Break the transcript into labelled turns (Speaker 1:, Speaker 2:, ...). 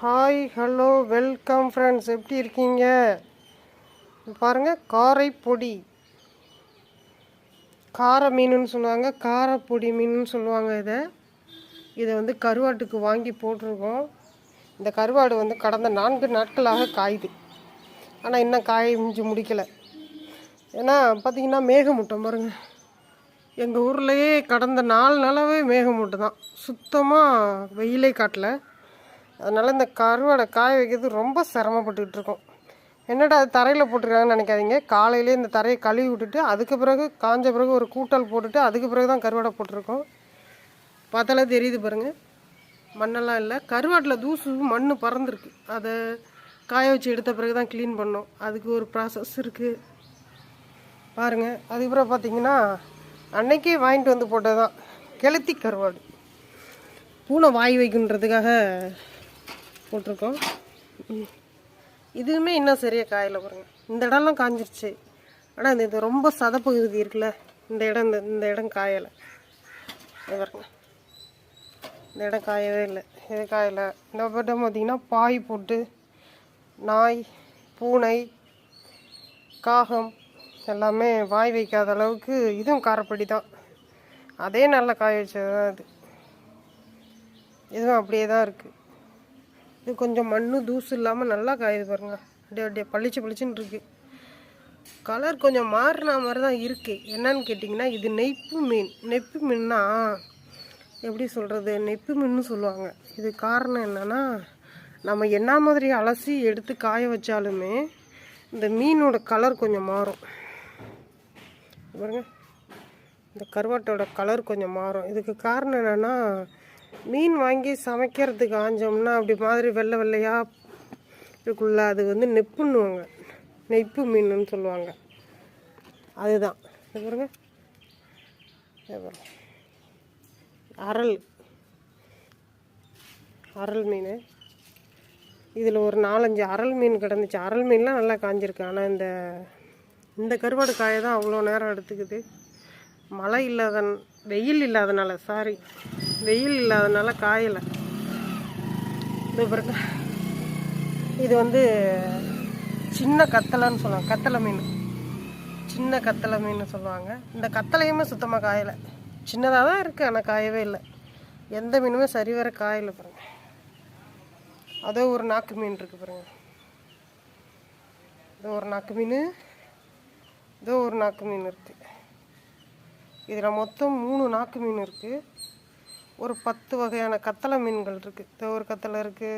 Speaker 1: Hi hello welcome friends, எப்படி இருக்கீங்க? பாருங்கள், காரை பொடி, கார மீனுன்னு சொல்லுவாங்க, காரப்பொடி மீனுன்னு சொல்லுவாங்க. இதை வந்து கருவாட்டுக்கு வாங்கி போட்டிருக்கோம். இந்த கருவாடு வந்து கடந்த 4 நாட்களாக காயுது. ஆனால் இன்னும் காய்ஞ்சு முடிக்கலை. ஏன்னா பார்த்திங்கன்னா மேகமூட்டம் பாருங்கள். எங்கள் ஊர்லேயே கடந்த 4 நாளாகவே மேகமூட்டம் தான், சுத்தமாக வெயிலே காட்டல. அதனால் இந்த கருவாடை காய வைக்கிறது ரொம்ப சிரமப்பட்டுக்கிட்டு இருக்கோம். என்னடா அது தரையில் போட்டுருக்காங்கன்னு நினைக்காதீங்க. காலையிலே இந்த தரையை கழுவி விட்டுட்டு அதுக்கு பிறகு காஞ்ச பிறகு ஒரு கூட்டல் போட்டுட்டு அதுக்கு பிறகு தான் கருவாடை போட்டிருக்கோம். பார்த்தாலே தெரியுது பாருங்கள், மண்ணெல்லாம் இல்லை. கருவாட்டில் தூசு மண் பறந்துருக்கு. அதை காய வச்சு எடுத்த பிறகு தான் க்ளீன் பண்ணோம். அதுக்கு ஒரு ப்ராசஸ் இருக்குது பாருங்கள். அதுக்கப்புறம் பார்த்திங்கன்னா அன்னைக்கே வாங்கிட்டு வந்து போட்டது தான் கெளுத்தி கருவாடு. பூனை வாய் வைக்கின்றதுக்காக போட்டிருக்கோம். இதுவுமே இன்னும் சரியாக காயலை பாருங்கள். இந்த இடம்லாம் காஞ்சிருச்சு. ஆனால் இது ரொம்ப சதப்பகுதி இருக்குல்ல, இந்த இடம் காயலை பாருங்க. இந்த இடம் காயவே இல்லை, இது காயலை. இந்த பட்டம் பார்த்திங்கன்னா பாய் போட்டு நாய், பூனை, காகம் எல்லாமே வாய் வைக்காத அளவுக்கு இதுவும் காரப்பொடி தான். அதே நல்லா காய வச்சது தான் இது. இதுவும் அப்படியே தான் இருக்குது. இது கொஞ்சம் மண் தூசு இல்லாமல் நல்லா காயுது பாருங்கள். அப்படியே பளிச்சுன்னு இருக்குது. கலர் கொஞ்சம் மாறின மாதிரி தான் இருக்குது. என்னன்னு கேட்டிங்கன்னா, இது நெய்ப்பு மீன். நெப்பு மீன்னா எப்படி சொல்கிறது, நெப்பு மீன்னு சொல்லுவாங்க. இது காரணம் என்னென்னா, நம்ம என்ன மாதிரி அலசி எடுத்து காய வச்சாலுமே இந்த மீனோட கலர் கொஞ்சம் மாறும் பாருங்க. இந்த கருவாட்டோட கலர் கொஞ்சம் மாறும். இதுக்கு காரணம் என்னென்னா, மீன் வாங்கி சமைக்கிறதுக்கு ஆஞ்சோம்னா அப்படி மாதிரி வெள்ளை வெள்ளையாக இருக்குள்ள, அது வந்து நெப்புன்னுவாங்க, நெய்ப்பு மீனுன்னு சொல்லுவாங்க. அதுதான் பாருங்க. அரல் மீன். இதில் ஒரு 4-5 அரல் மீன் கிடந்துச்சு. அரல் மீன்லாம் நல்லா காஞ்சிருக்கு. ஆனால் இந்த கருவாடு காய தான் அவ்வளோ நேரம் எடுத்துக்குது. வெயில் இல்லாதனால காயலை. இது பாருங்க, இது வந்து சின்ன கத்தலைன்னு சொல்லுவாங்க. கத்தலை மீன், சின்ன கத்தலை மீன் சொல்லுவாங்க. இந்த கத்தலையுமே சுத்தமாக காயலை. சின்னதாக தான் இருக்குது, ஆனால் காயவே இல்லை. எந்த மீனுமே சரிவர காயலை பாருங்க. அதோ ஒரு நாக்கு மீன் இருக்குது பாருங்க. இதோ ஒரு நாக்கு மீன், இதோ ஒரு நாக்கு மீன் இருக்குது. இதில் மொத்தம் 3 நாக்கு மீன் இருக்குது. ஒரு 10 வகையான கத்தலை மீன்கள் இருக்குது. இதோ ஒரு கத்தலை இருக்குது.